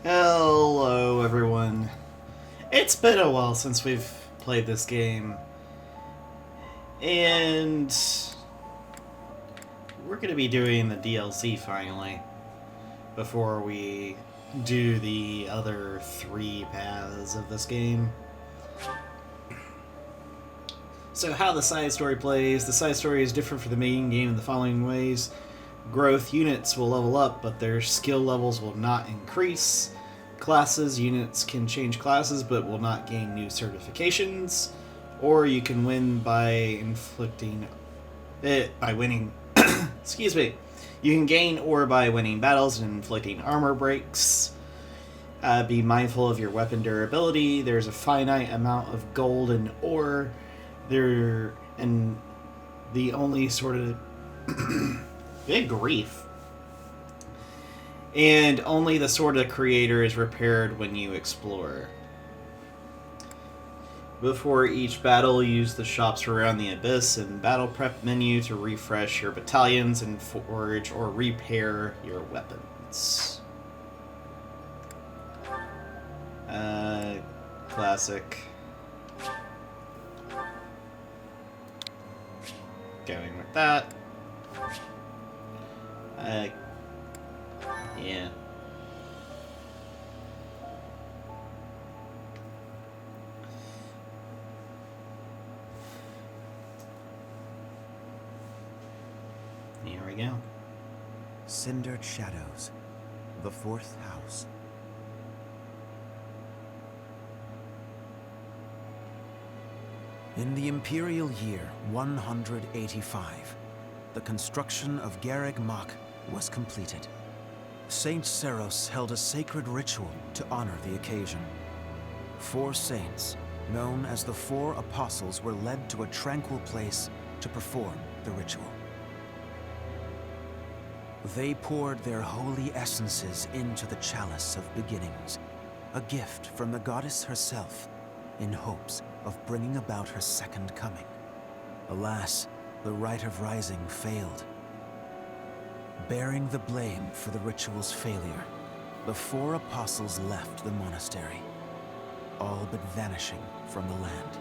Hello, everyone. It's been a while since we've played this game, and we're going to be doing the DLC finally before we do the other three paths of this game. So, how the side story plays: the side story is different from the main game in the following ways. Growth units will level up, but their skill levels will not increase. Classes units can change classes but will not gain new certifications. Or you can win by inflicting it by winning. Excuse me. You can gain ore by winning battles and inflicting armor breaks. Be mindful of your weapon durability. There's a finite amount of gold and ore. And the only sort of big grief. And only the Sword of the Creator is repaired when you explore. Before each battle, use the shops around the Abyss and Battle Prep menu to refresh your battalions and forge or repair your weapons. Classic. Going with that. Yeah. Here we go. Cindered Shadows, the fourth house. In the Imperial year 185, the construction of Garreg Mach was completed. Saint Seros held a sacred ritual to honor the occasion. 4 saints, known as the 4 Apostles, were led to a tranquil place to perform the ritual. They poured their holy essences into the chalice of beginnings, a gift from the goddess herself, in hopes of bringing about her second coming. Alas, the rite of rising failed. Bearing the blame for the ritual's failure, the 4 apostles left the monastery, all but vanishing from the land.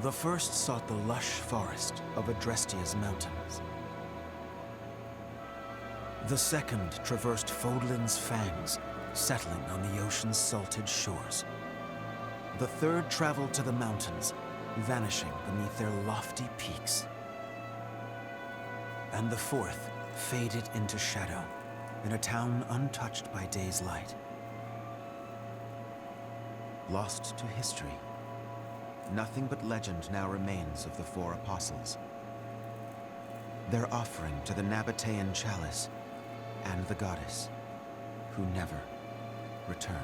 The first sought the lush forest of Adrestia's mountains. The second traversed Fodlan's fangs, settling on the ocean's salted shores. The third traveled to the mountains, vanishing beneath their lofty peaks. And the fourth faded into shadow, in a town untouched by day's light. Lost to history, nothing but legend now remains of the 4 apostles. Their offering to the Nabatean chalice and the goddess, who never returned.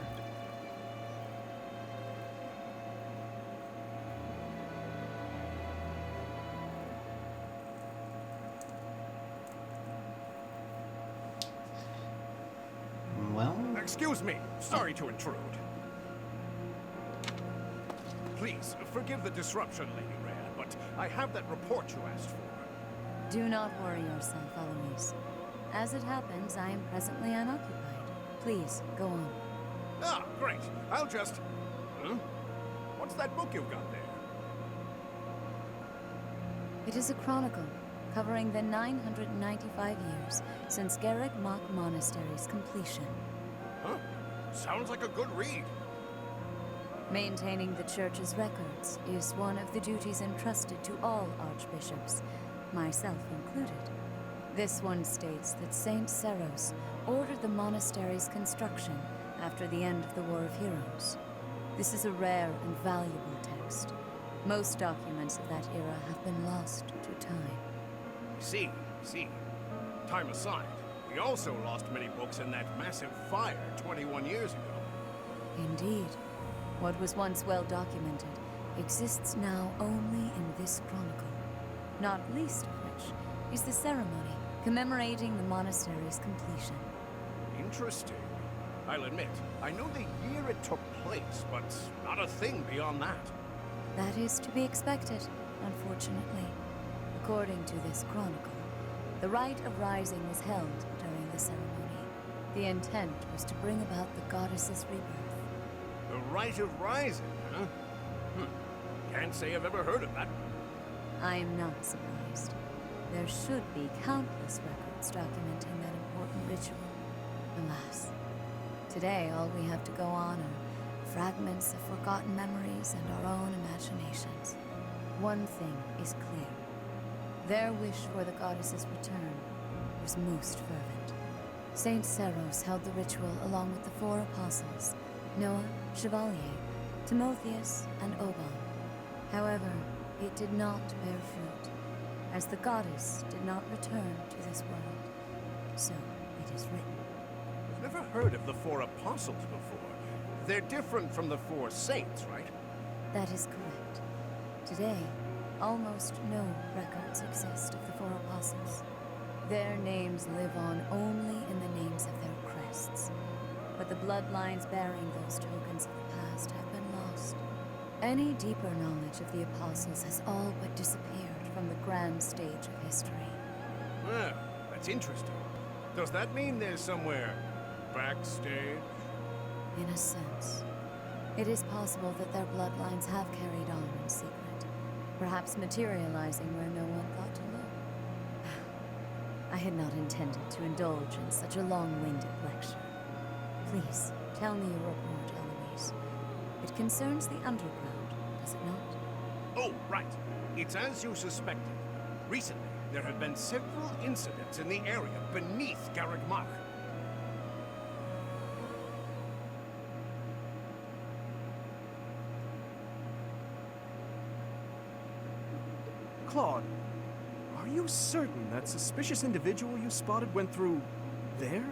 Well, Excuse me. Sorry to intrude. Please, forgive the disruption, Lady Rhea, but I have that report you asked for. Do not worry yourself, Eloise. As it happens, I am presently unoccupied. Please, go on. Ah, great. I'll just... What's that book you've got there? It is a chronicle covering the 995 years since Garreg Mach Monastery's completion. Huh? Sounds like a good read. Maintaining the church's records is one of the duties entrusted to all archbishops, myself included. This one states that Saint Seros ordered the monastery's construction after the end of the War of Heroes. This is a rare and valuable text. Most documents of that era have been lost to time. See. Time aside, we also lost many books in that massive fire 21 years ago. Indeed. What was once well documented exists now only in this chronicle. Not least of which is the ceremony commemorating the monastery's completion. Interesting. I'll admit, I know the year it took place, but not a thing beyond that. That is to be expected, unfortunately. According to this chronicle, The rite of rising was held during the ceremony. The intent was to bring about the goddess's rebirth. The Rite of Rising, huh? Can't say I've ever heard of that. I am not surprised. There should be countless records documenting that important ritual. Alas, today all we have to go on are fragments of forgotten memories and our own imaginations. One thing is clear. Their wish for the goddess's return was most fervent. Saint Seros held the ritual along with the 4 apostles, Noah, Chevalier, Timotheus, and Oban. However, it did not bear fruit, as the goddess did not return to this world. So it is written. I've never heard of the 4 apostles before. They're different from the 4 saints, right? That is correct. Today, almost no records exist of the 4 apostles. Their names live on only in the names of their crests. But the bloodlines bearing those tokens of the past have been lost. Any deeper knowledge of the apostles has all but disappeared from the grand stage of history. Well, that's interesting. Does that mean there's somewhere backstage? In a sense, it is possible that their bloodlines have carried on in secret, perhaps materializing where no one thought to look. I had not intended to indulge in such a long-winded lecture. Please, tell me your report, Eloise. It concerns the underground, does it not? Oh, right. It's as you suspected. Recently, there have been several incidents in the area beneath Garrick Mach. Claude, are you certain that suspicious individual you spotted went through there?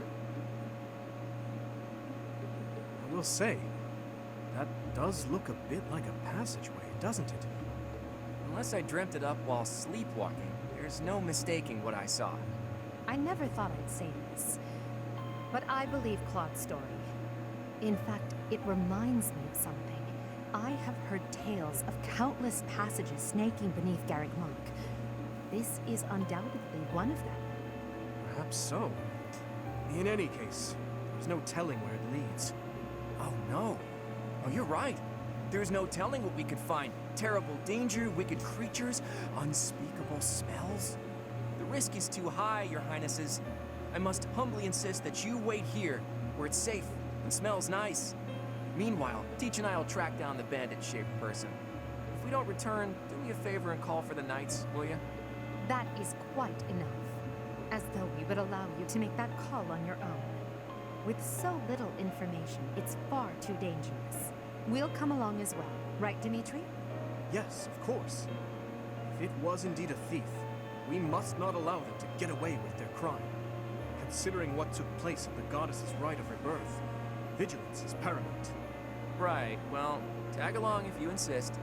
I will say, that does look a bit like a passageway, doesn't it? Unless I dreamt it up while sleepwalking, there's no mistaking what I saw. I never thought I'd say this, but I believe Claude's story. In fact, it reminds me of something. I have heard tales of countless passages snaking beneath Garrick Mach. This is undoubtedly one of them. Perhaps so. In any case, there's no telling where it leads. Oh no. Oh, you're right. There's no telling what we could find. Terrible danger, wicked creatures, unspeakable smells. The risk is too high, your highnesses. I must humbly insist that you wait here, where it's safe and smells nice. Meanwhile, Teach and I will track down the bandit-shaped person. If we don't return, do me a favor and call for the knights, will you? That is quite enough. As though we would allow you to make that call on your own. With so little information, it's far too dangerous. We'll come along as well, right, Dimitri? Yes, of course. If it was indeed a thief, we must not allow them to get away with their crime. Considering what took place at the goddess's rite of rebirth, vigilance is paramount. Right, well, tag along if you insist.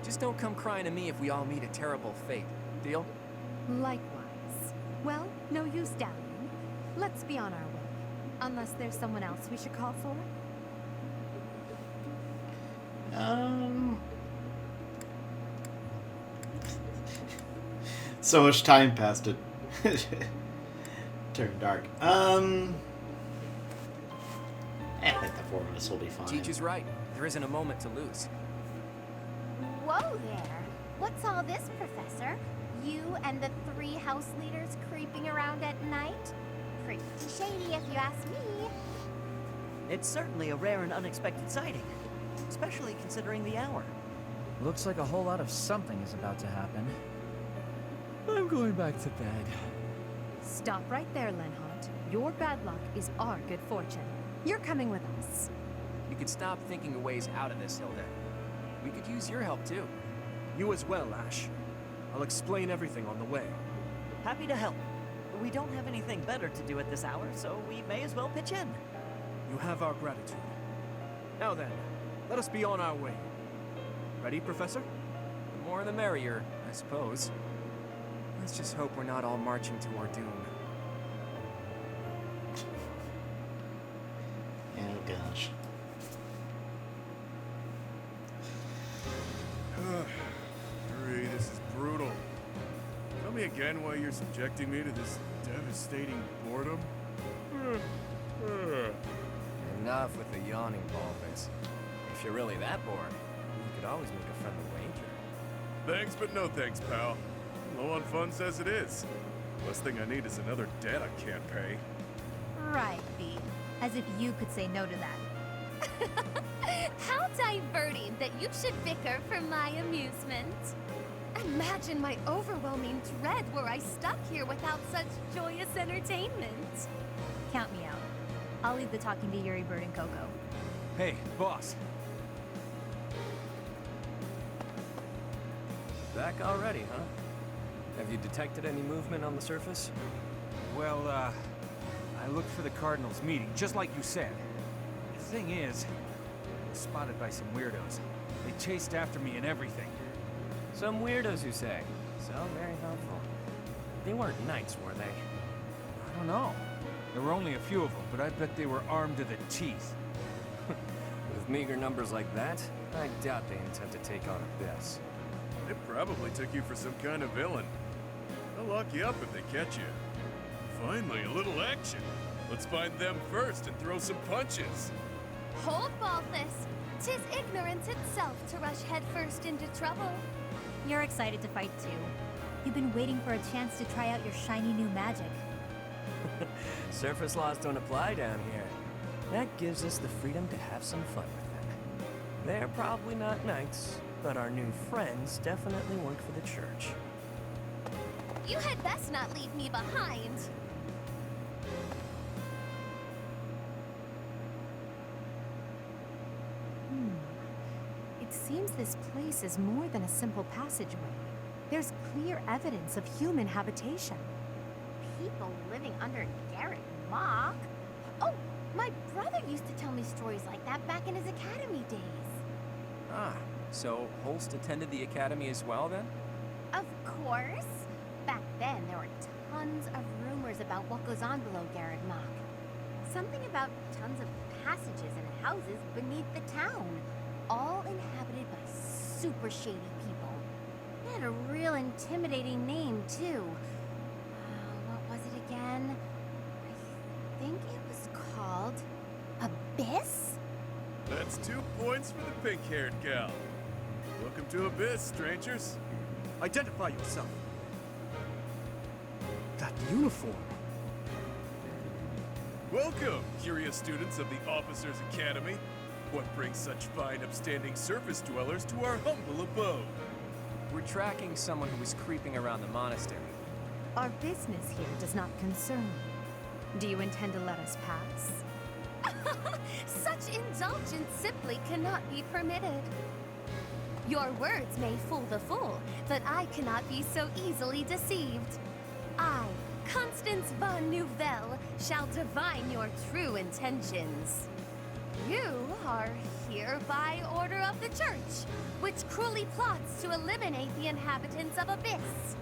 Just don't come crying to me if we all meet a terrible fate. Deal? Likewise. Well, no use dallying. Let's be on our way. Unless there's someone else we should call for? So much time passed it. Turned dark. I think the 4 of us will be fine. Teach is right. There isn't a moment to lose. Whoa there! What's all this, Professor? You and the 3 house leaders creeping around at night? Pretty shady if you ask me. It's certainly a rare and unexpected sighting, especially considering the hour. Looks like a whole lot of something is about to happen. I'm going back to bed. Stop right there, Lenhart. Your bad luck is our good fortune. You're coming with us. You could stop thinking of ways out of this, Hilda. We could use your help, too. You as well, Ash. I'll explain everything on the way. Happy to help. We don't have anything better to do at this hour, so we may as well pitch in. You have our gratitude. Now then, let us be on our way. Ready, Professor? The more the merrier, I suppose. Let's just hope we're not all marching to our doom. Oh gosh. This is brutal. Tell me again again why you're subjecting me to this devastating boredom? Enough with the yawning, Baldface. If you're really that bored, you could always make a friendly wager. Thanks, but no thanks, pal. Low on funds as it is. Last thing I need is another debt I can't pay. Right, B. As if you could say no to that. How diverting that you should bicker for my amusement. Imagine my overwhelming dread were I stuck here without such joyous entertainment. Count me out. I'll leave the talking to Yuri Bird and Coco. Hey, boss. Back already, huh? Have you detected any movement on the surface? Well, I looked for the Cardinals meeting, just like you said. The thing is, I was spotted by some weirdos. They chased after me and everything. Some weirdos, you say? So very helpful. They weren't knights, were they? I don't know. There were only a few of them, but I bet they were armed to the teeth. With meager numbers like that, I doubt they intend to take on Abyss. They probably took you for some kind of villain. They'll lock you up if they catch you. Finally, a little action. Let's find them first and throw some punches. Hold, Balthus. 'Tis ignorance itself to rush headfirst into trouble. You're excited to fight too. You've been waiting for a chance to try out your shiny new magic. Surface laws don't apply down here. That gives us the freedom to have some fun with them. They're probably not knights, but our new friends definitely work for the church. You had best not leave me behind. It seems this place is more than a simple passageway. There's clear evidence of human habitation. People living under Garrett Mock? Oh, my brother used to tell me stories like that back in his academy days. Ah, so Holst attended the academy as well, then? Of course. Back then, there were tons of rumors about what goes on below Garrett Mock. Something about tons of passages and houses beneath the town, all inhabited by super shady people. It had a real intimidating name, too. What was it again? I think it was called Abyss? That's 2 points for the pink-haired gal. Welcome to Abyss, strangers. Identify yourself. That uniform. Welcome, curious students of the Officers' Academy. What brings such fine, upstanding surface dwellers to our humble abode? We're tracking someone who was creeping around the monastery. Our business here does not concern you. Do you intend to let us pass? Such indulgence simply cannot be permitted. Your words may fool the fool, but I cannot be so easily deceived. I, Constance von Nouvelle, shall divine your true intentions. You are here by order of the church, which cruelly plots to eliminate the inhabitants of Abyss.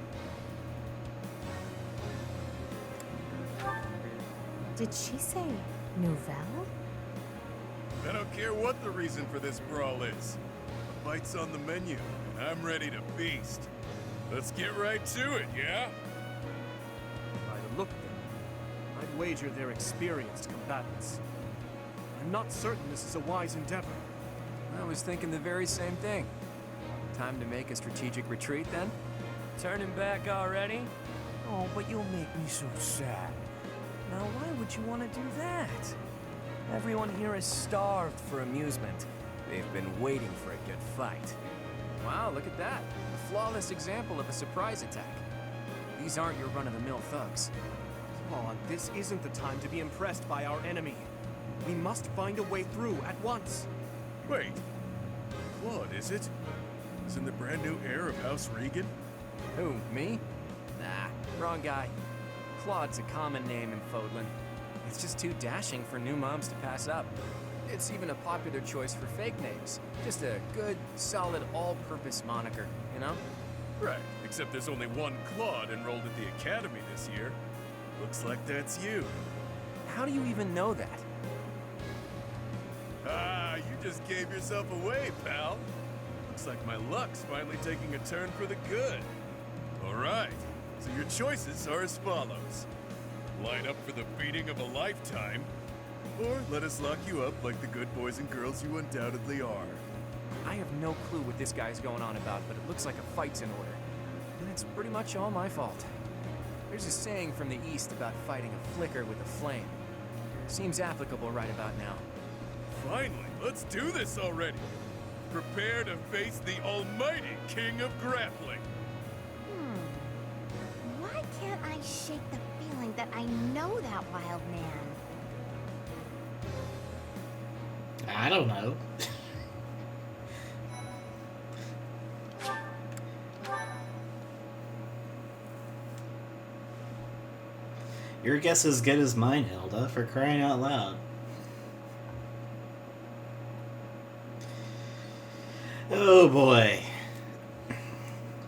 Did she say Nouvelle? I don't care what the reason for this brawl is. A bite's on the menu, and I'm ready to feast. Let's get right to it, yeah? By the look of them, I'd wager they're experienced combatants. I'm not certain this is a wise endeavor. I was thinking the very same thing. Time to make a strategic retreat, then? Turning back already? Oh, but you'll make me so sad. Now, why would you want to do that? Everyone here is starved for amusement. They've been waiting for a good fight. Wow, look at that. A flawless example of a surprise attack. These aren't your run-of-the-mill thugs. Come on, this isn't the time to be impressed by our enemy. We must find a way through at once. Wait. Claude, is it? Isn't the brand new heir of House Regan? Who, me? Nah, wrong guy. Claude's a common name in Fodlan. It's just too dashing for new moms to pass up. It's even a popular choice for fake names. Just a good, solid, all-purpose moniker, you know? Right, except there's only one Claude enrolled at the academy this year. Looks like that's you. How do you even know that? Ah, you just gave yourself away, pal. Looks like my luck's finally taking a turn for the good. All right, So your choices are as follows. Line up for the beating of a lifetime, or let us lock you up like the good boys and girls you undoubtedly are. I have no clue what this guy's going on about, but it looks like a fight's in order. And it's pretty much all my fault. There's a saying from the East about fighting a flicker with a flame. Seems applicable right about now. Finally, let's do this already. Prepare to face the almighty king of grappling. Why can't I shake the feeling that I know that wild man? I don't know. Your guess is as good as mine, Hilda, for crying out loud. Oh boy.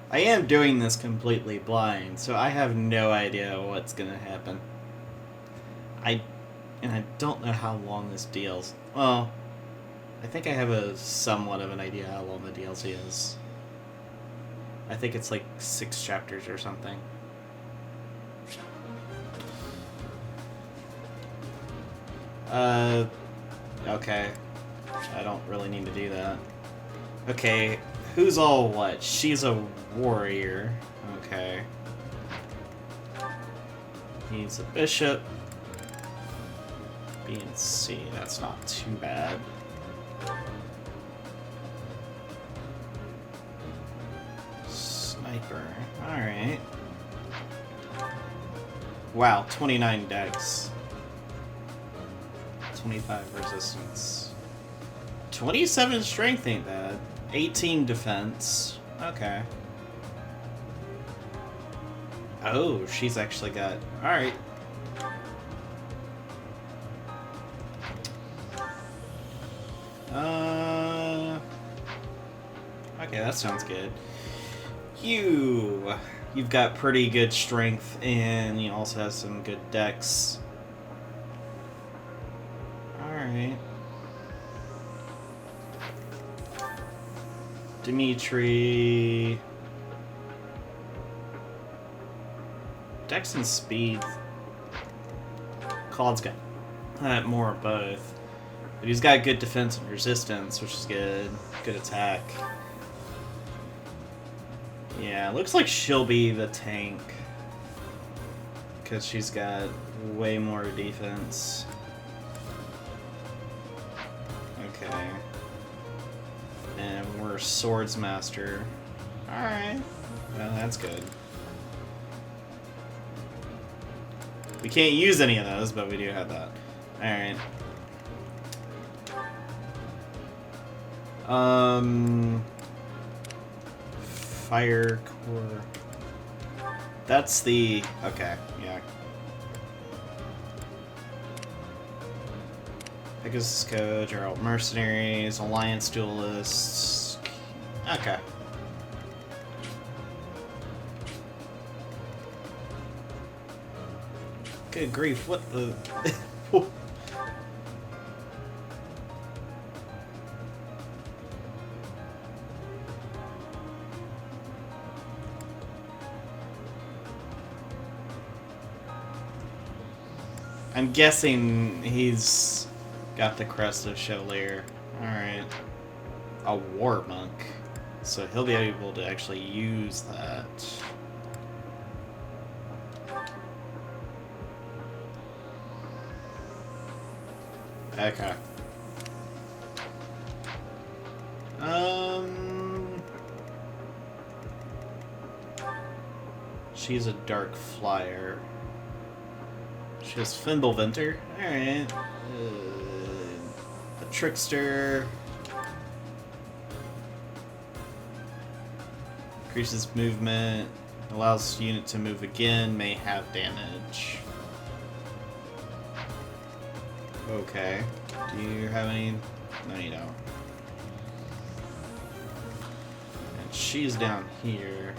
I am doing this completely blind, so I have no idea what's gonna happen. I don't know how long this deals. Well, I think I have a somewhat of an idea how long the DLC is. I think it's like 6 chapters or something. Okay. I don't really need to do that. Okay, who's all what? She's a warrior. Okay. He's a bishop. B and C, that's not too bad. Sniper, alright. Wow, 29 dex. 25 resistance. 27 strength ain't bad. 18 defense. Okay. Oh, she's actually got... Alright. Okay, that sounds good. You've got pretty good strength, and you also have some good dex. Alright. Dimitri. Dex and speed. Claude's got more of both. But he's got good defense and resistance, which is good. Good attack. Yeah, looks like she'll be the tank. Because she's got way more defense. Okay. And we're Swordsmaster. Alright. Well, that's good. We can't use any of those, but we do have that. Alright. Fire core. That's the... Okay, yeah. Pegasus Code, Geralt Mercenaries, Alliance Duelists. Okay. Good grief, what the... I'm guessing he's got the crest of Chevalier. Alright. A war monk. So he'll be able to actually use that. Okay. She's a dark flyer. She has Fimbulventer. Alright. A trickster. Increases movement. Allows unit to move again. May have damage. Okay. Do you have any? No, you don't. And she's down here.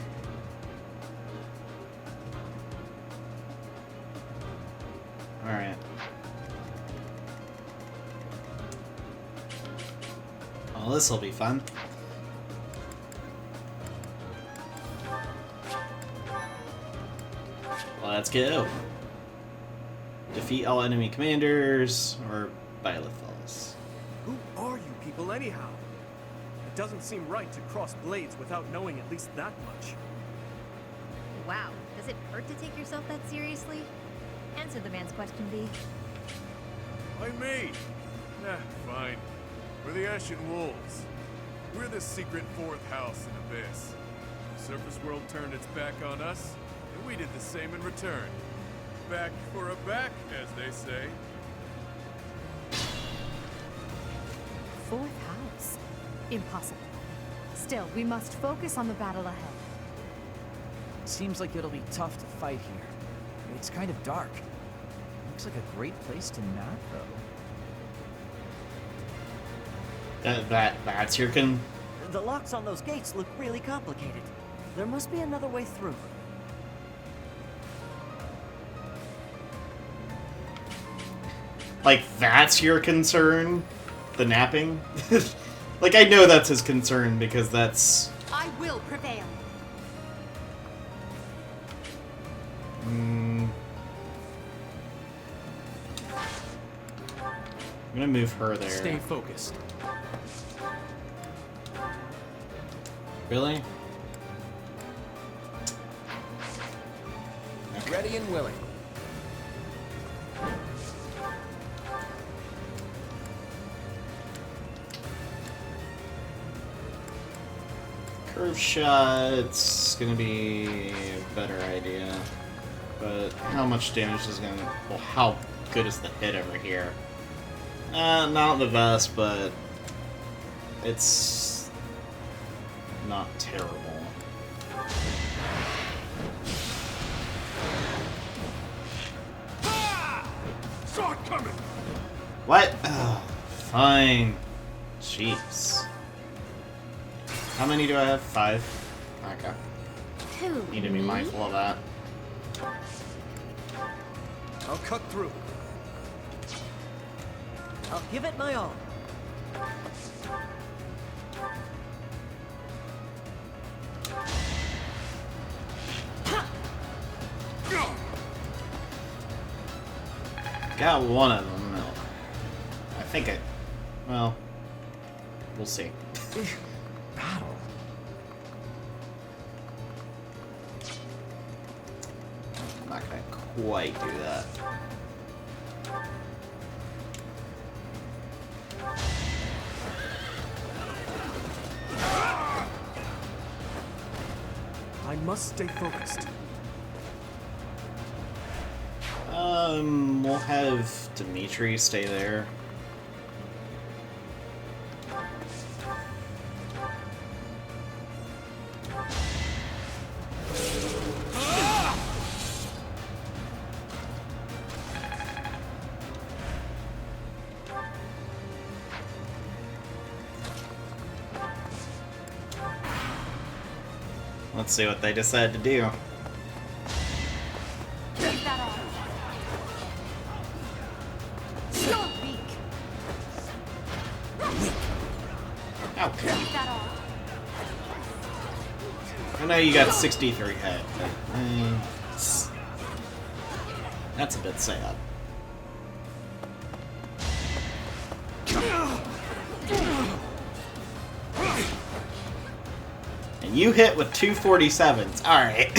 Alright. Well, this'll be fun. Let's go. Defeat all enemy commanders or Bylethals. Who are you people anyhow? It doesn't seem right to cross blades without knowing at least that much. Wow, does it hurt to take yourself that seriously? Answer the man's question, V. Why me? Nah, fine. We're the Ashen Wolves. We're the secret fourth house in Abyss. Surface World turned its back on us, and we did the same in return. Back for a back, as they say. Fourth house? Impossible. Still, we must focus on the battle ahead. Seems like it'll be tough to fight here. It's kind of dark. Looks like a great place to nap, though. That's your The locks on those gates look really complicated. There must be another way through. Like, that's your concern? The napping? Like, I know that's his concern because that's... I will prevail. I'm gonna move her there. Stay focused. Really? Ready and willing. Curve shot's gonna be a better idea. But how much damage is gonna... Well, how good is the hit over here? Not the best, but... It's... not terrible. Saw it coming! What? Oh, fine. Jeez. How many do I have? 5? Okay. Who? Need to be mindful of that. I'll cut through. I'll give it my all. Got one of them. No. I think it... Well... We'll see. Battle. I'm not gonna quite do that. I must stay focused. We'll have Dimitri stay there. Let's see what they decide to do. Take that off. You're weak. Okay. Take that off. I know you got 63 head, but that's a bit sad. And you hit with 247s. All right.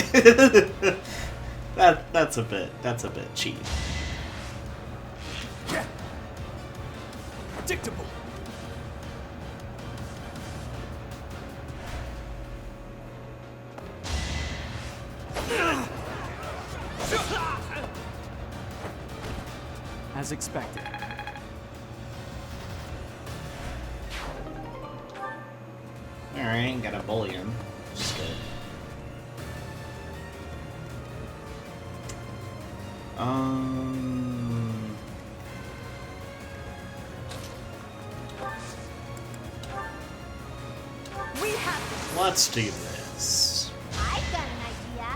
that's a bit cheap. Predictable. As expected. Alright, got a bullion. Which is good. We have this. Let's do this. I've got an idea.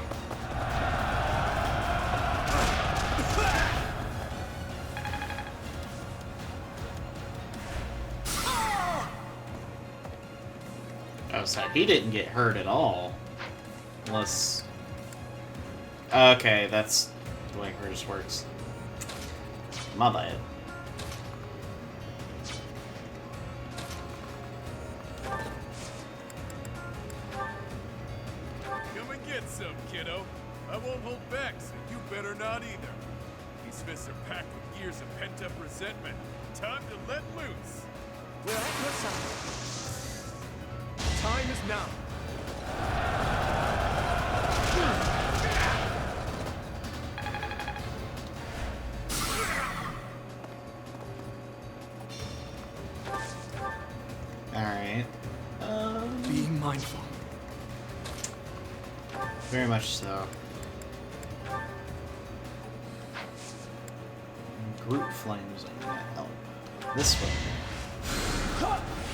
Oh, so he didn't get hurt at all. Unless... Okay, that's the way hers works. My bad. Come and get some, kiddo. I won't hold back, so you better not either. These fists are packed with years of pent-up resentment. Time to let loose. We're at your side. Time is now. Alright. Be mindful. Very much so. Group flames are gonna help. This way.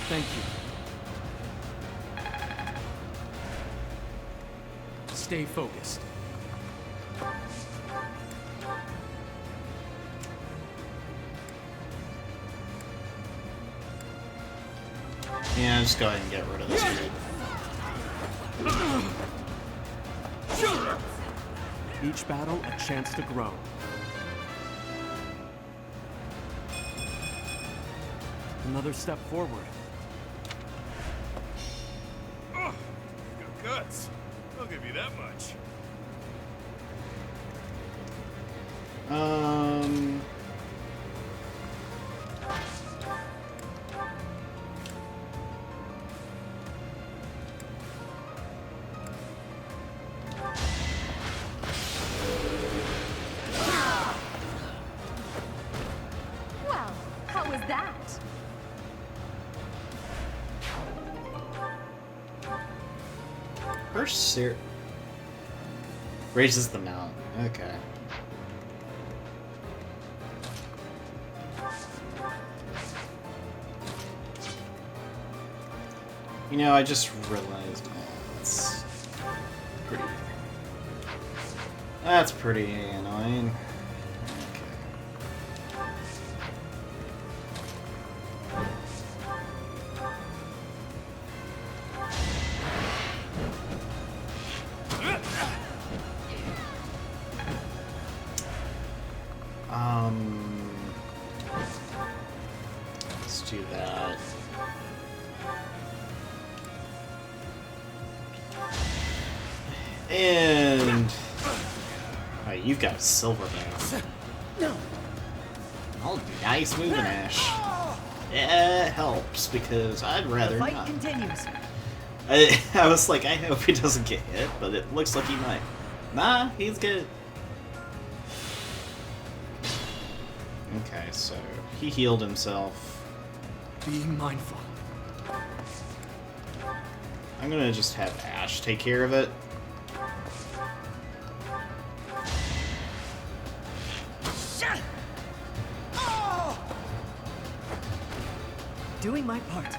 Thank you. Stay focused. Yeah, just go ahead and get rid of this dude. Each battle a chance to grow. Another step forward. Oh, you've got guts. I'll give you that much. Well, how was that? First, raises the mount. Okay. You know, I just realized that's pretty. That's pretty annoying. Let's do that. And oh, you've got a silver bath. No. Oh, nice moving, Ash. Yeah, it helps because I'd rather The fight not. continues. I was like, I hope he doesn't get hit, but it looks like he might. Nah, he's good. Okay, so he healed himself. Be mindful. I'm gonna just have Ash take care of it. Doing my part.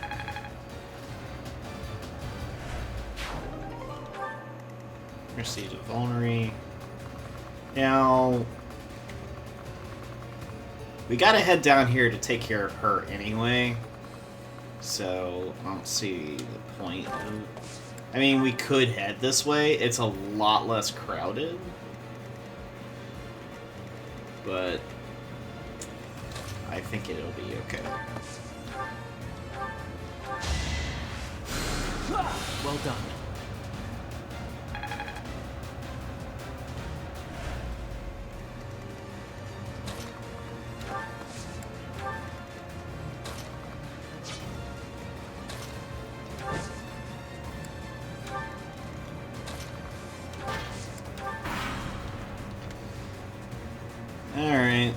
Mercy to Vulnerary. Now, we gotta head down here to take care of her anyway. So, I don't see the point of... I mean, we could head this way. It's a lot less crowded. But I think it'll be okay. Well done. Alright.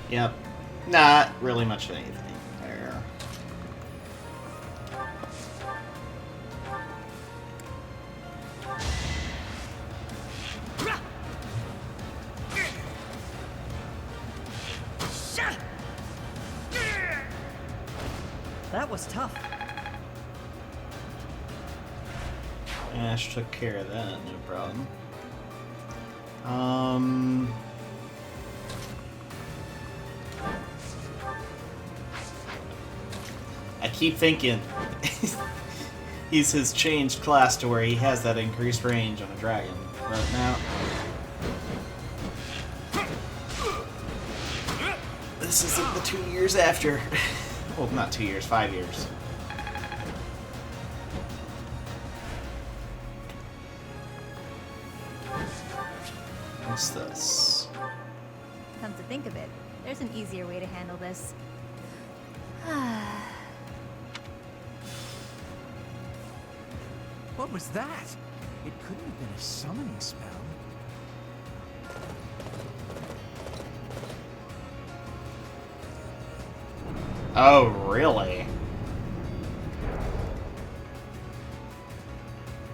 Yep. Not really much of anything there. That was tough. Ash took care of that, no problem. keep thinking he's his changed class to where he has that increased range on a dragon. But now... This isn't the 2 years after. Well, not 2 years, 5 years. What's this? Come to think of it, there's an easier way to handle this. What was that? It couldn't have been a summoning spell. Oh, really?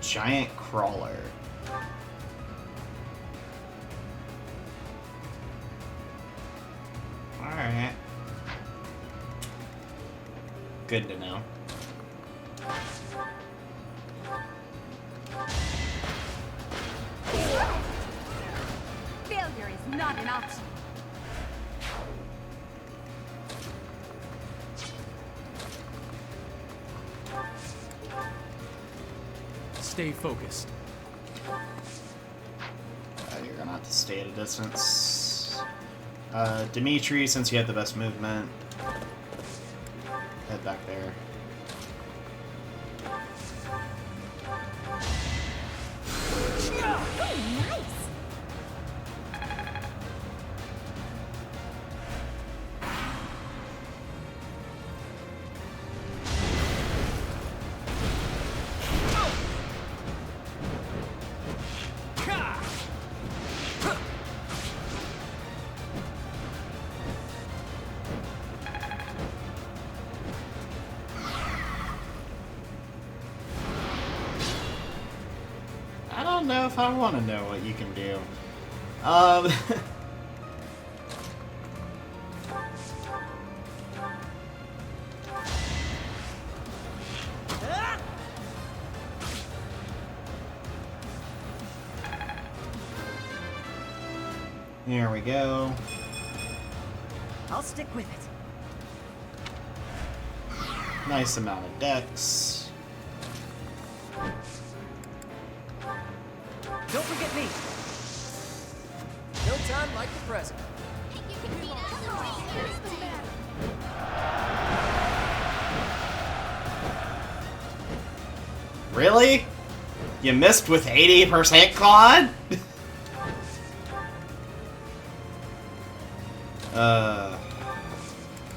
Giant crawler. Alright. Good to know. Failure is not an option. Stay focused. You're gonna have to stay at a distance. Dimitri, since you have the best movement, head back there. I don't know if I want to know what you can do. Here we go. I'll stick with it. Nice amount of dex. Don't forget me. No time like the present. Really? You missed with 80%, Claude?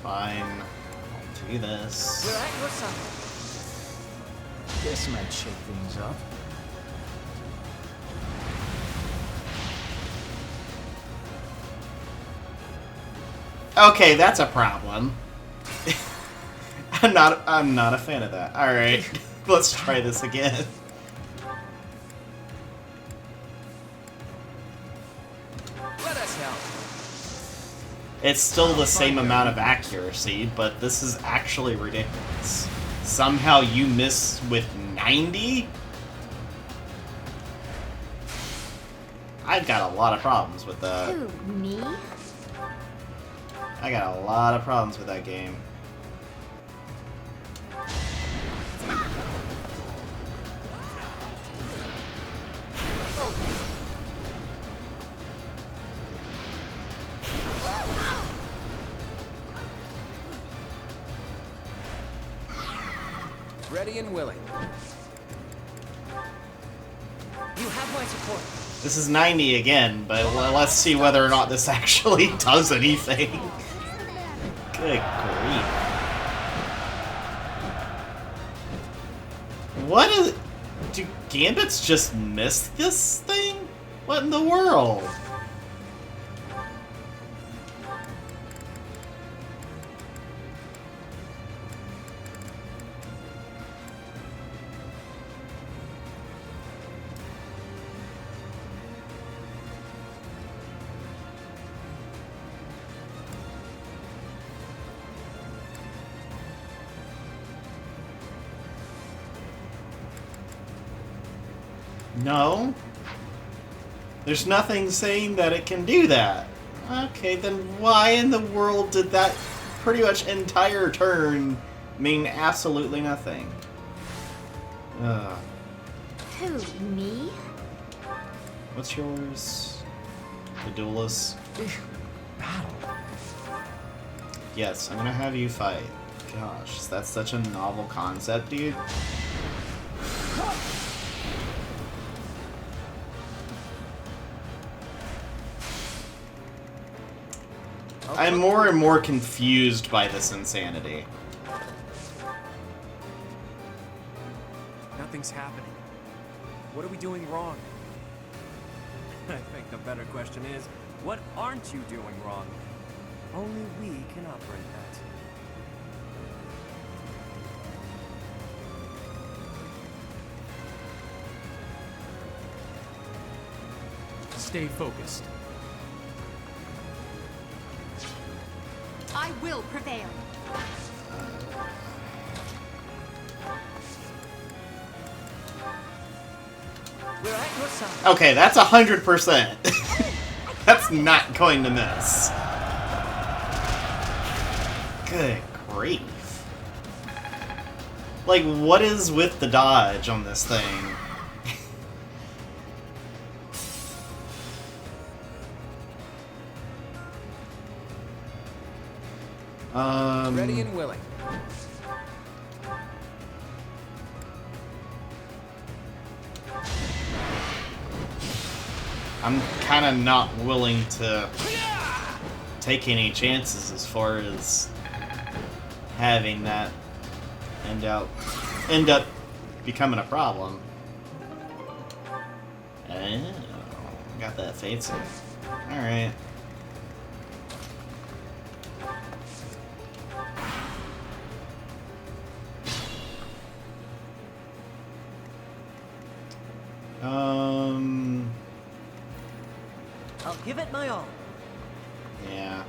Fine. I'll do this. We're at your side. This might shake things up. Okay, that's a problem. I'm not a fan of that. Alright, let's try this again. Let us help. It's still the same amount of accuracy, but this is actually ridiculous. Somehow you miss with 90? I've got a lot of problems with that. Who, me? I got a lot of problems with that game. Ready and willing. You have my support. This is 90 again, but let's see whether or not this actually does anything. Good grief. What is... Do Gambits just miss this thing? What in the world? No. There's nothing saying that it can do that. Okay, then why in the world did that pretty much entire turn mean absolutely nothing. Who, me? What's yours? The duelist? Battle. Yes, I'm gonna have you fight. Gosh, that's such a novel concept, dude. I'm more and more confused by this insanity. Nothing's happening. What are we doing wrong? I think the better question is, what aren't you doing wrong? Only we can operate that. Stay focused. I will prevail. We're at your side. Okay, that's 100%. That's not going to miss. Good grief. Like, what is with the dodge on this thing? Ready and willing. I'm kind of not willing to take any chances as far as having that end up becoming a problem. Oh, got that fade save. All right. I'll give it my all. Yeah.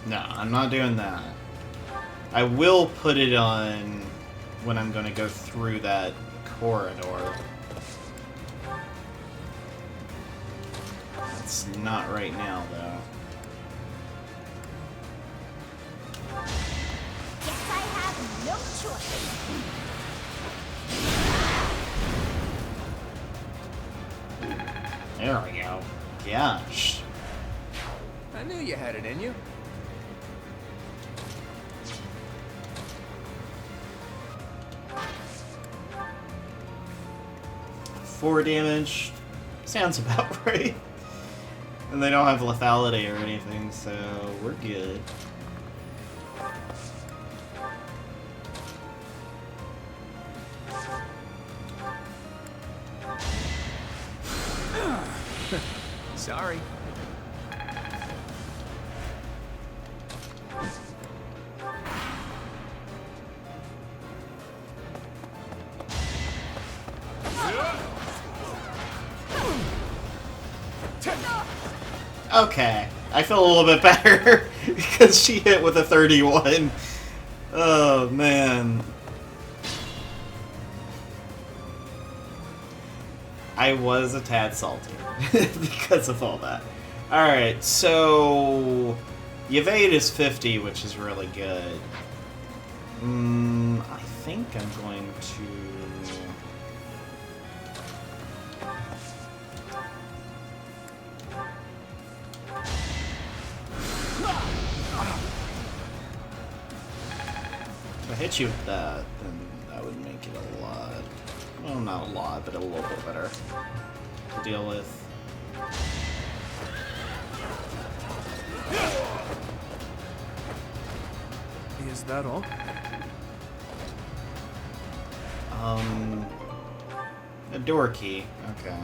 No, I'm not doing that. I will put it on when I'm going to go through that corridor. It's not right now, though. Guess I have no choice. There we go. Gosh. I knew you had it in you. Four damage. Sounds about right. And they don't have lethality or anything, so we're good. Sorry. Okay, I feel a little bit better because she hit with a 31. Oh, man. I was a tad salty because of all that. Alright, so evade is 50, which is really good. I think I'm going to... If I hit you with that, then that would make it a lot... Well, not a lot, but a little bit better to deal with. Is that all? A door key. Okay.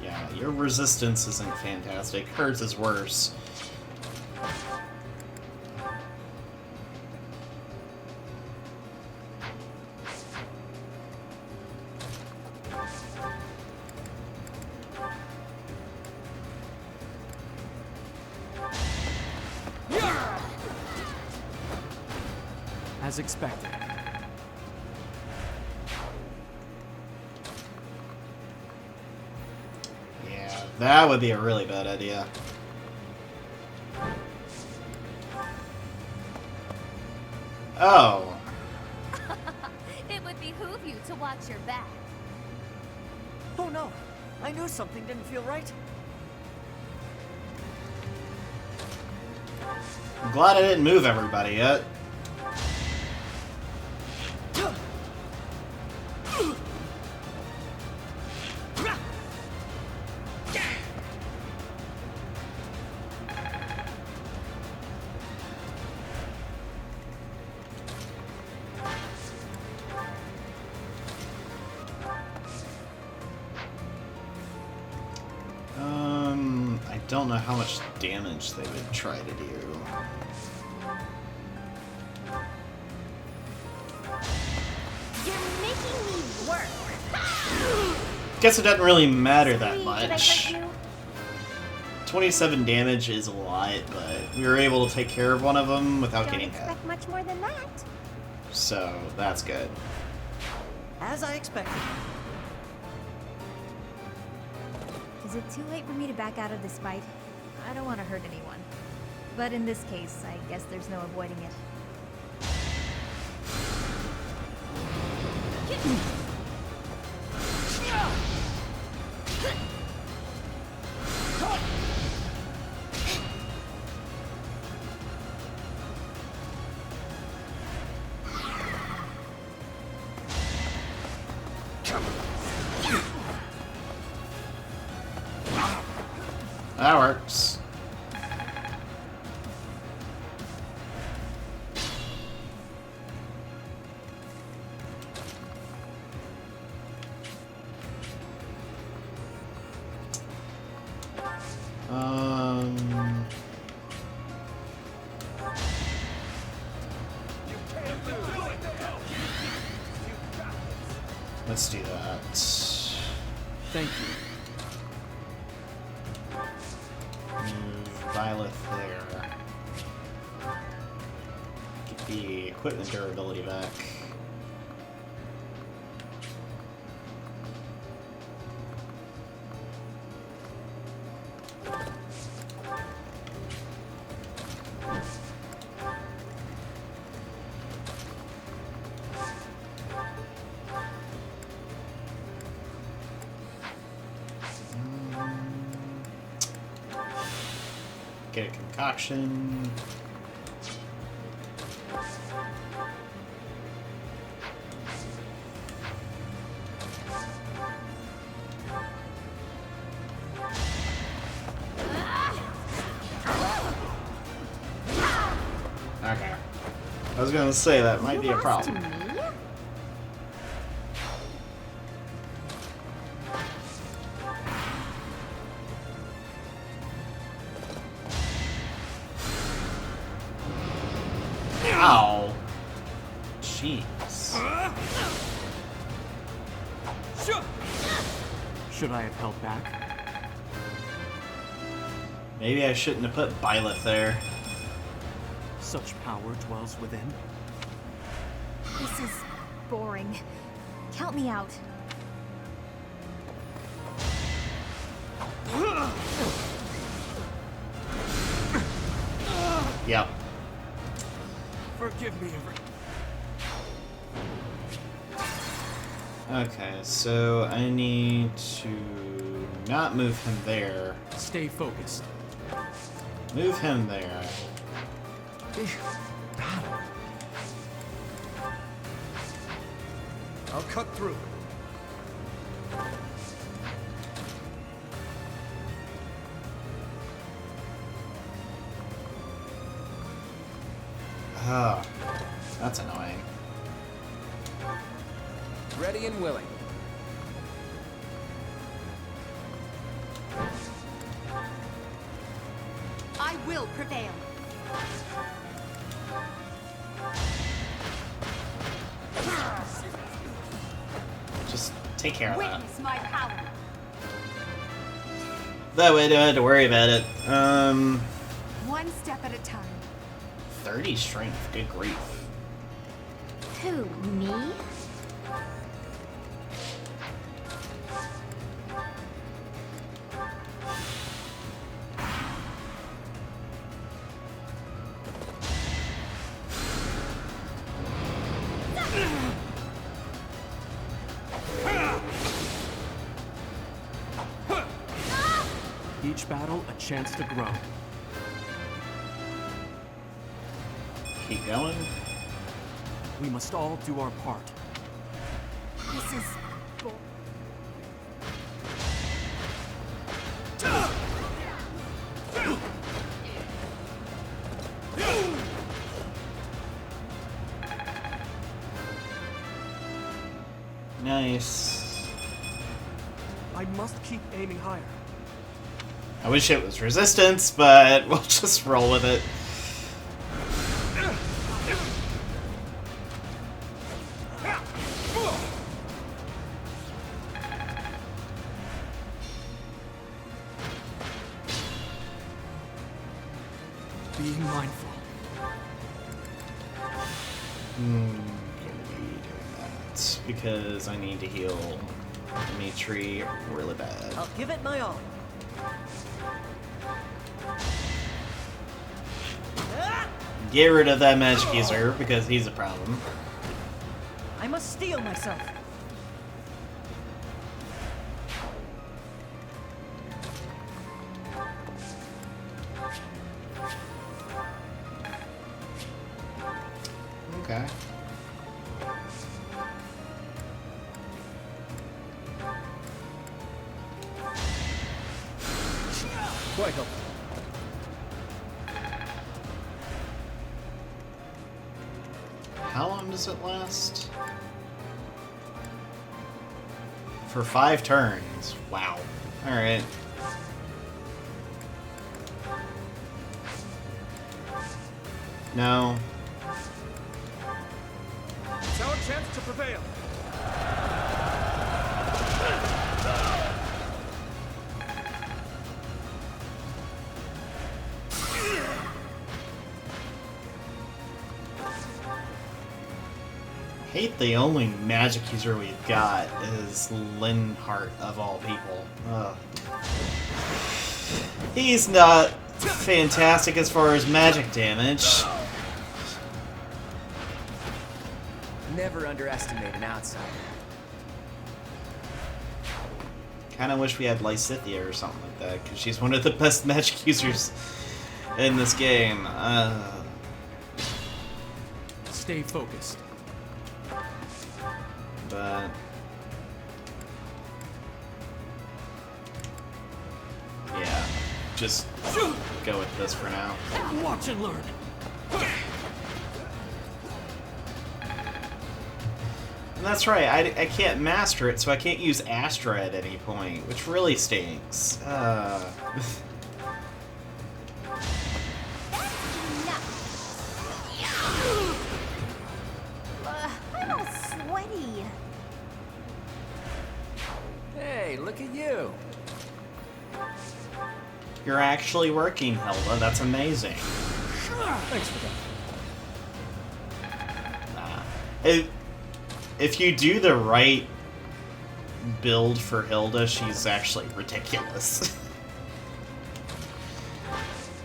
Yeah, your resistance isn't fantastic. Hers is worse. As expected. Yeah, That would be a really bad idea. Oh. It would behoove you to watch your back. Oh no! I knew something didn't feel right. I'm glad I didn't move everybody yet. I don't know how much damage they would try to do. You're making me work. Guess it doesn't really matter that Did I much. hurt you? 27 damage is a lot, but we were able to take care of one of them without Don't getting hit. expect much more than that. So, that's good. As I expected. Is it too late for me to back out of this fight? I don't want to hurt anyone. But in this case, I guess there's no avoiding it. That works. Let's do that. Thank you. Move Violet there. Get the equipment durability back. Get a concoction. Okay. I was gonna say that might be a problem. Me? Ow. Jeez. Should I have held back? Maybe I shouldn't have put Byleth there. Such power dwells within. This is boring. Count me out. Yep. Forgive me, Okay, so I need to not move him there. Stay focused. Move him there. I'll cut through. Oh, that's annoying. Ready and willing. I will prevail. Just take care of that. Witness my power. That way I don't have to worry about it. One step at a time. 30 strength, good grief. Who, me? each battle a chance to grow. Keep going. We must all do our part. This is bull. Nice. I must keep aiming higher. I wish it was resistance, but we'll just roll with it. Being mindful. Gonna be doing that because I need to heal Dimitri really bad. I'll give it my all. Get rid of that magic user because he's a problem. I must steel myself. Okay. Quite helpful. How long does it last? For 5 turns. Wow. Alright. No. It's our chance to prevail. Hate the only magic user we've got is Linhardt of all people. Ugh. He's not fantastic as far as magic damage. Never underestimate an outsider. Kinda wish we had Lysithia or something like that, because she's one of the best magic users in this game. Stay focused. But yeah, just go with this for now. Watch and learn. And that's right, I can't master it, so I can't use Astra at any point, which really stinks. I'm all sweaty. Hey, look at you. You're actually working, Hilda. That's amazing. Thanks for that. If you do the right build for Hilda, she's actually ridiculous.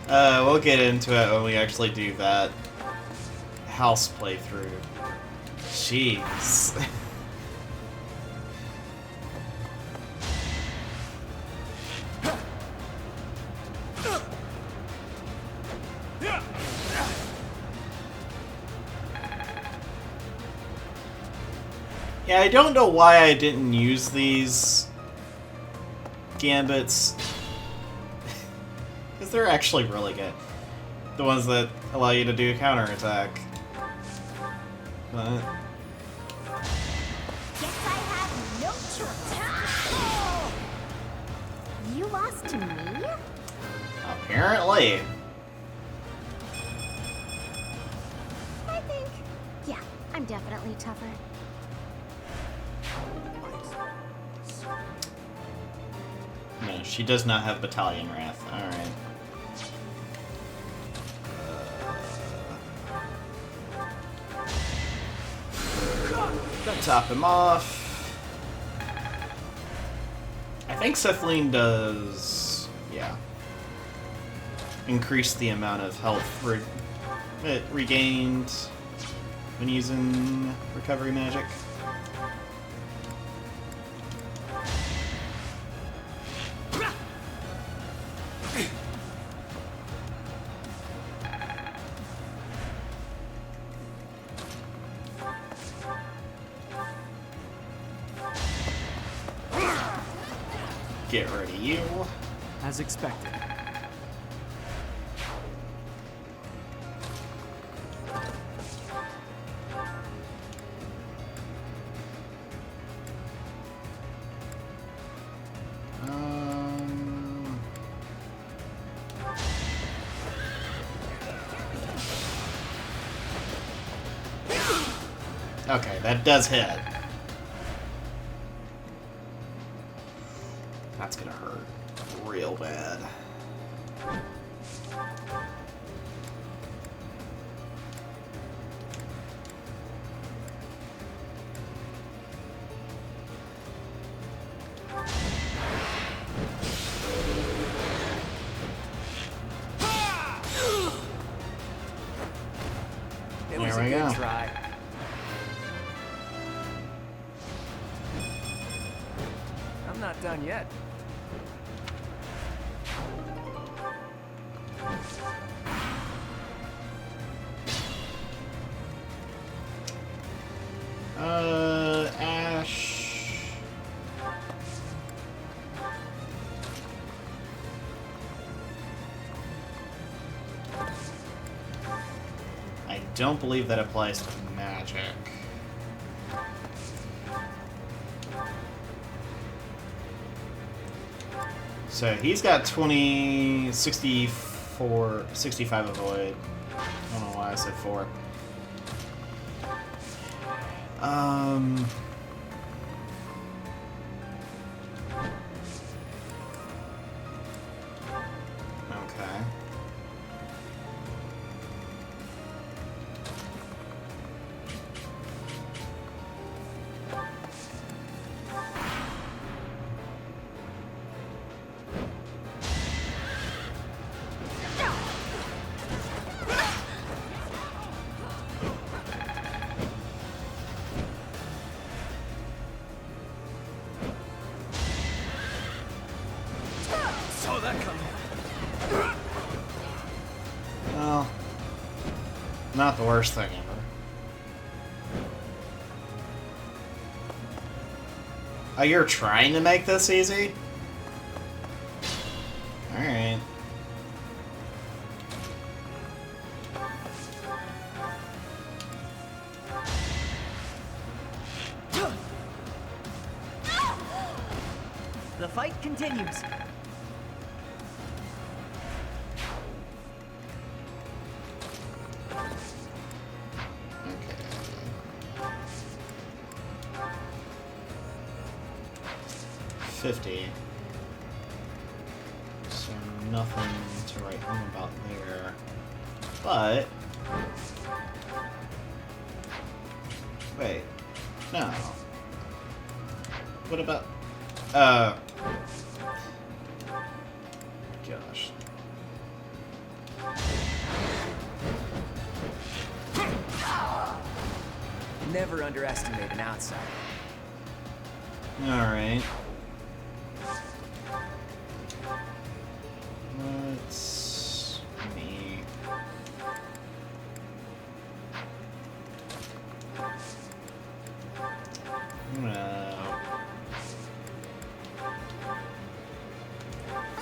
We'll get into it when we actually do that house playthrough. Jeez. Yeah, I don't know why I didn't use these gambits. Because they're actually really good. The ones that allow you to do counterattack. But Guess I have no choice. You lost to me? apparently. I think. Yeah, I'm definitely tougher. No, she does not have Battalion Wrath. Alright. Top him off. I think Cephaline does... yeah. Increase the amount of health regained when using recovery magic. Get rid of you. As expected. Okay, that does hit. That's gonna hurt real bad. It was There a we good go. try. I'm not done yet. Ash. I don't believe that applies to magic. So he's got 20, 64, 65 avoid. I don't know why I said 4. Okay. Saw that coming. Well, not the worst thing ever. Oh, you're trying to make this easy? Alright. The fight continues. Okay. 50. So nothing to write home about there. But wait. No. What about gosh. Never underestimate an outsider. Alright. Let's me.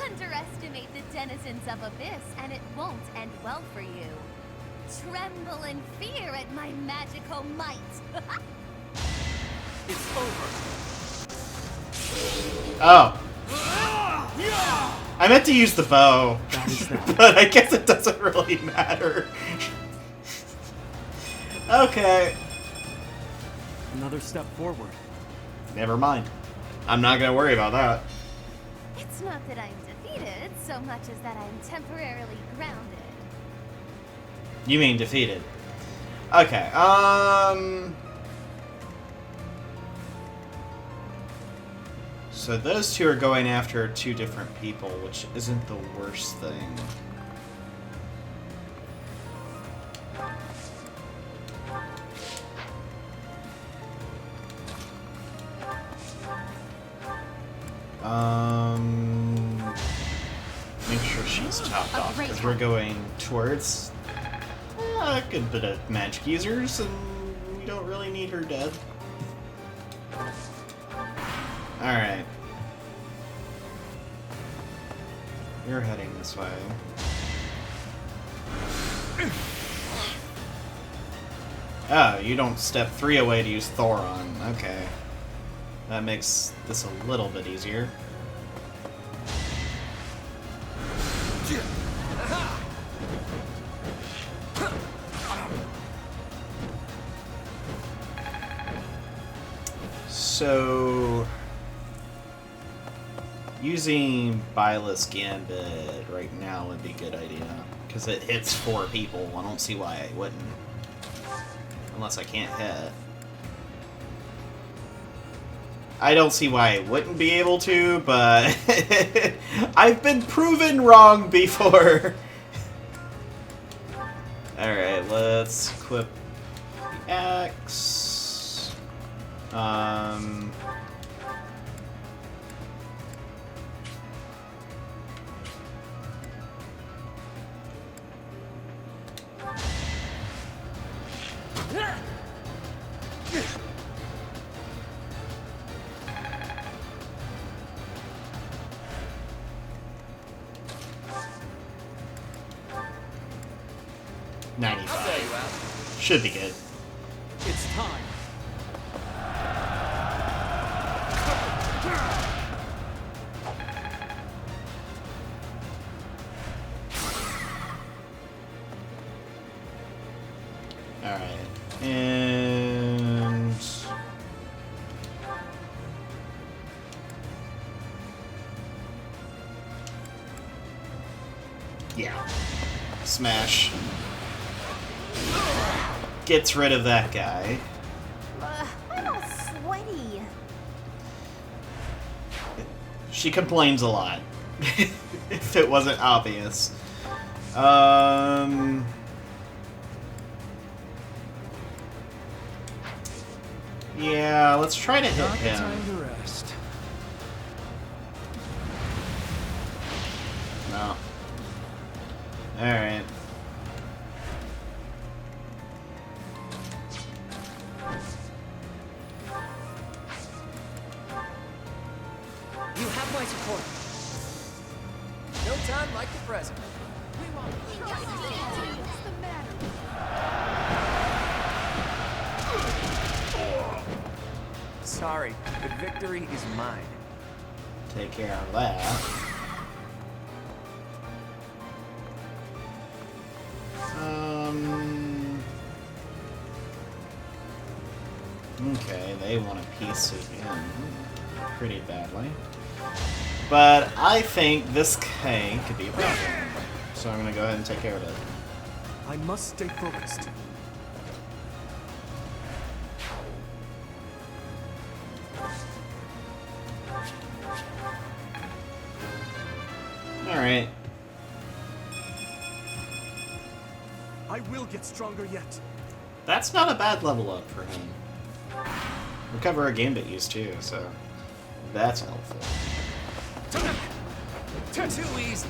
Underestimate the denizens of Abyss, and it won't end well for you. Tremble in fear at my magical might. It's over. Oh. I meant to use the bow, That is that. but I guess it doesn't really matter. Okay. Another step forward. Never mind. I'm not gonna worry about that. It's not that I'm defeated, so much as that I'm temporarily grounded. You mean defeated. Okay, so those two are going after two different people, which isn't the worst thing. Make sure she's topped off, because we're going towards a good bit of magic users, and we don't really need her dead. Alright. You're heading this way. Oh, you don't step 3 away to use Thoron. Okay. That makes this a little bit easier. So, using Byleth's Gambit right now would be a good idea, because it hits 4 people. I don't see why I wouldn't. Unless I can't hit. I don't see why I wouldn't be able to, but I've been proven wrong before. Alright, let's equip the axe. Should be good. It's time. Alright. And... yeah. Smash. Gets rid of that guy. I'm all sweaty. She complains a lot. If it wasn't obvious. Yeah, let's try to hit him. Time to rest. No. Alright. You have my support. No time like the present. What's the matter? Sorry, but victory is mine. Take care of that. Okay, they want a piece of him pretty badly. But I think this guy could be a problem. So I'm gonna go ahead and take care of it. I must stay focused. Alright. I will get stronger yet. That's not a bad level up for him. Recover a Gambit use too, so that's helpful. Too easy.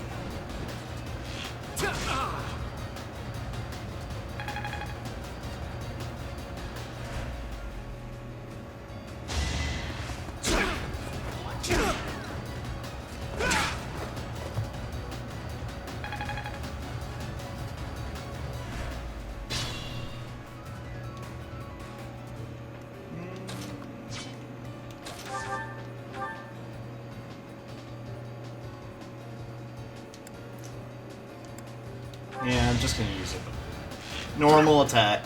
Yeah, I'm just gonna use a normal attack.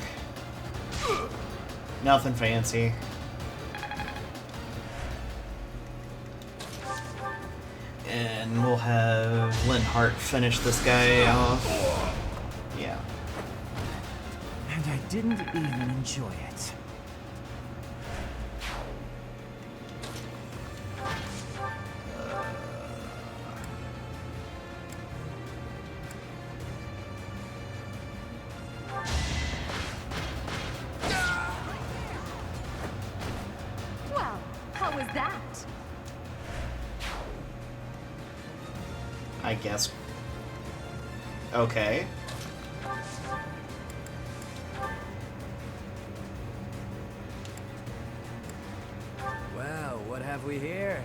Nothing fancy. And we'll have Linhart finish this guy off. Yeah. And I didn't even enjoy it. Well, how was that? I guess. Okay. Wow, what have we here?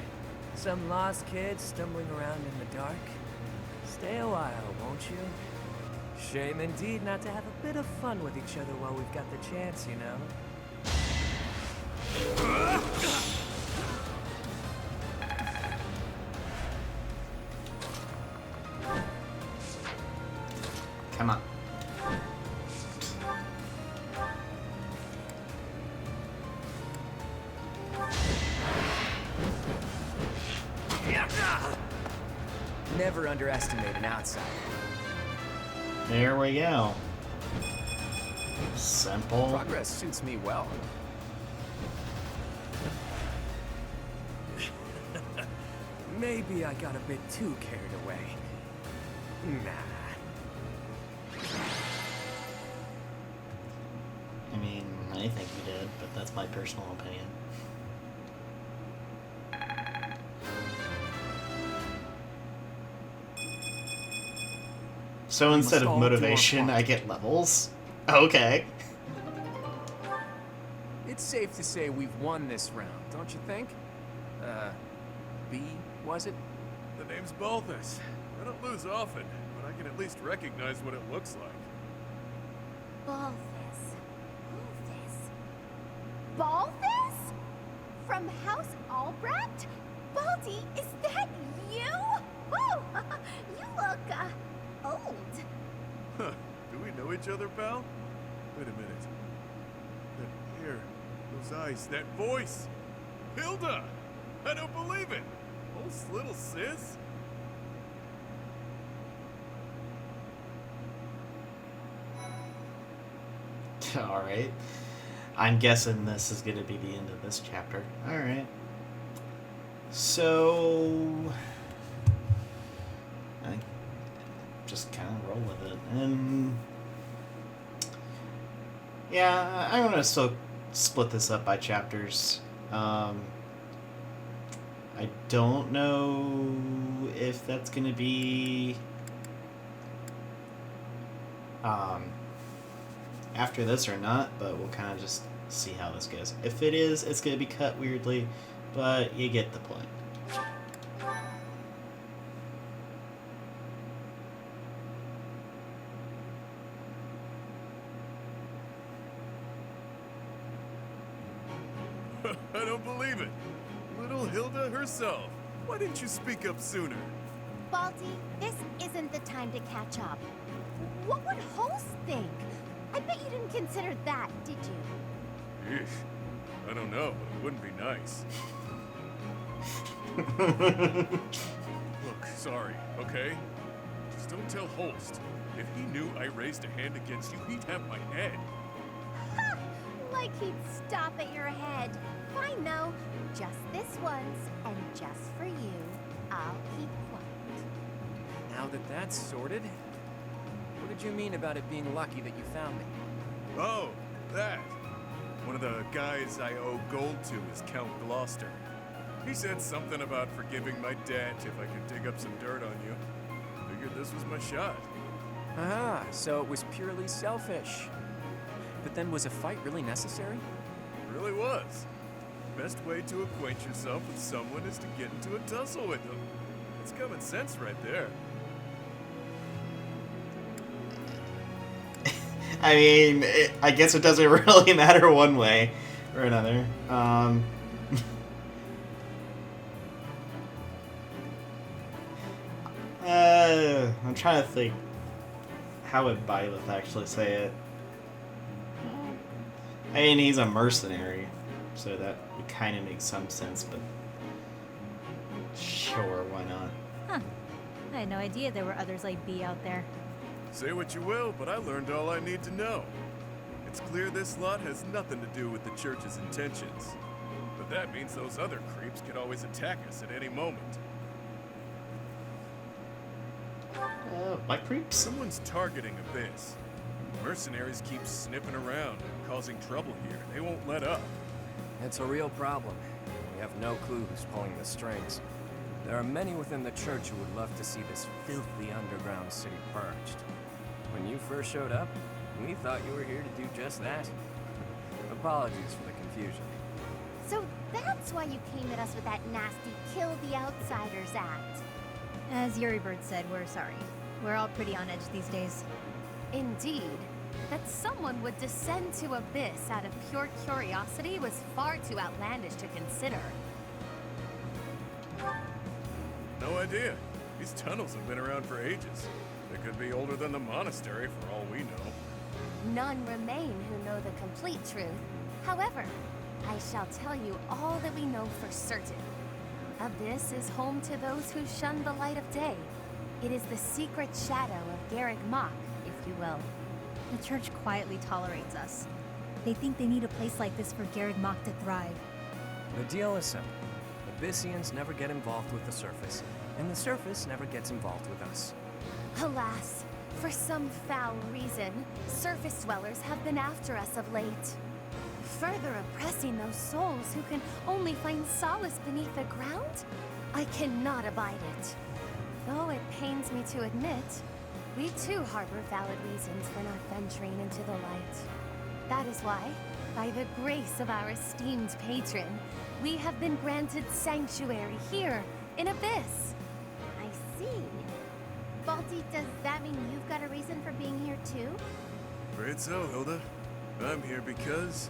Some lost kids stumbling around in the dark? Stay a while, won't you? Shame indeed not to have a bit of fun with each other while we've got the chance, you know? Come on. Never underestimate an outsider. There we go. Simple. Progress suits me well. Maybe I got a bit too carried away. Nah. I mean, I think you did, but that's my personal opinion. So instead of motivation, I get levels? Okay. It's safe to say we've won this round, don't you think? B, was it? The name's Balthus. I don't lose often, but I can at least recognize what it looks like. Balthus. Balthus? From House Albrecht? Baldy, is that you? Woo! You look, old. Huh. Do we know each other, pal? Wait a minute. That hair, those eyes, that voice. Hilda! I don't believe it! Oh, little sis? Alright. I'm guessing this is going to be the end of this chapter. Alright. So... I just kind of roll with it. And... yeah, I'm going to still split this up by chapters. I don't know if that's going to be... after this or not, but we'll kind of just see how this goes. If it is, it's going to be cut weirdly, but you get the point. I don't believe it. Little Hilda herself. Why didn't you speak up sooner? Baldy, this isn't the time to catch up. What would Holst think? I bet you didn't consider that, did you? Eesh. I don't know, but it wouldn't be nice. Look, sorry, okay? Just don't tell Holst. If he knew I raised a hand against you, he'd have my head. Ha! Like he'd stop at your head. Fine, though. Just this once, and just for you, I'll keep quiet. Now that that's sorted, what did you mean about it being lucky that you found me? Oh, that. One of the guys I owe gold to is Count Gloucester. He said something about forgiving my debt if I could dig up some dirt on you. Figured this was my shot. Ah, so it was purely selfish. But then was a fight really necessary? It really was. Best way to acquaint yourself with someone is to get into a tussle with them. It's common sense right there. I mean, I guess it doesn't really matter one way or another. I'm trying to think how would Byleth actually say it. I mean, he's a mercenary, so that would kind of make some sense, but sure, why not? Huh. I had no idea there were others like B out there. Say what you will, but I learned all I need to know. It's clear this lot has nothing to do with the church's intentions. But that means those other creeps could always attack us at any moment. My creeps? Someone's targeting Abyss. Mercenaries keep sniffing around and causing trouble here. They won't let up. It's a real problem. We have no clue who's pulling the strings. There are many within the church who would love to see this filthy underground city purged. When you first showed up, we thought you were here to do just that. Apologies for the confusion. So that's why you came at us with that nasty kill the outsiders act. As Yuribird said, we're sorry. We're all pretty on edge these days. Indeed. That someone would descend to Abyss out of pure curiosity was far too outlandish to consider. No idea. These tunnels have been around for ages. They could be older than the monastery for all we know. None remain who know the complete truth. However, I shall tell you all that we know for certain. Abyss is home to those who shun the light of day. It is the secret shadow of Garreg Mach, if you will. The church quietly tolerates us. They think they need a place like this for Garreg Mach to thrive. The deal is simple. Abyssians never get involved with the surface, and the surface never gets involved with us. Alas, for some foul reason, surface dwellers have been after us of late. Further oppressing those souls who can only find solace beneath the ground? I cannot abide it. Though it pains me to admit, we too harbor valid reasons for not venturing into the light. That is why, by the grace of our esteemed patron, we have been granted sanctuary here in Abyss. I see. Balti, does that mean you've got a reason for being here too? Afraid so, Hilda. I'm here because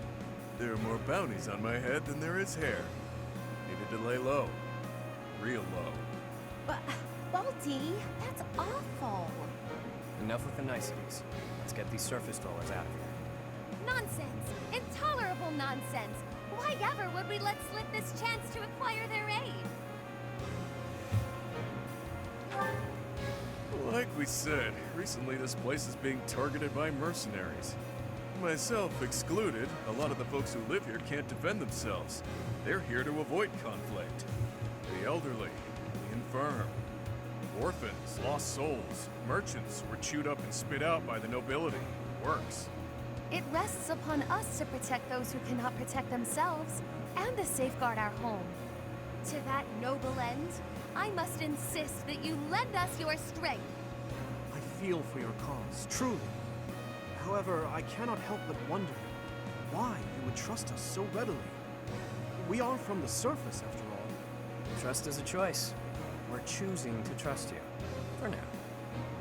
there are more bounties on my head than there is hair. Needed to lay low. Real low. But, Balti, that's awful. Enough with the niceties. Let's get these surface dwellers out of here. Nonsense! Intolerable nonsense! Why ever would we let slip this chance to acquire their aid? Like we said, recently this place is being targeted by mercenaries. Myself excluded, a lot of the folks who live here can't defend themselves. They're here to avoid conflict. The elderly, the infirm, orphans, lost souls, merchants were chewed up and spit out by the nobility. Works. It rests upon us to protect those who cannot protect themselves, and to safeguard our home. To that noble end, I must insist that you lend us your strength. I feel for your cause, truly. However, I cannot help but wonder why you would trust us so readily. We are from the surface, after all. Trust is a choice. We're choosing to trust you. For now.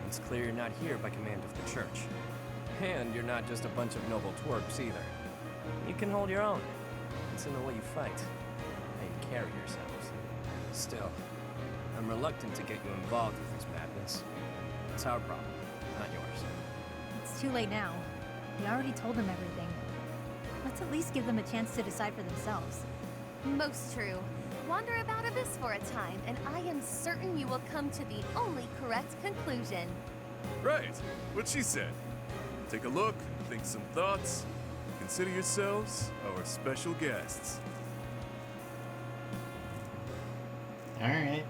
It's clear you're not here by command of the church. And you're not just a bunch of noble twerps either. You can hold your own. It's in the way you fight, how you carry yourselves. Still, I'm reluctant to get you involved with this madness. It's our problem, not yours. It's too late now. We already told them everything. Let's at least give them a chance to decide for themselves. Most true. Wander about Abyss for a time, and I am certain you will come to the only correct conclusion. Right, what she said. Take a look, think some thoughts. Consider yourselves our special guests. Alright.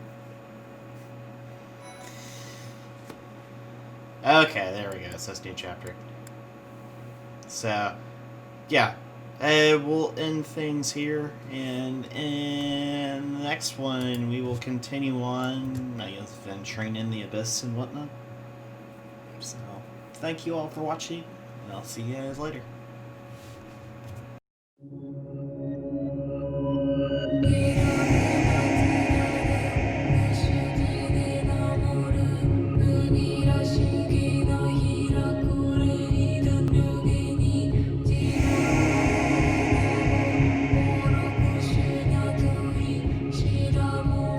Okay, there we go. It says new chapter. So, yeah. We'll end things here, and in the next one, we will continue on, I guess, venturing in the abyss and whatnot. So, thank you all for watching, and I'll see you guys later.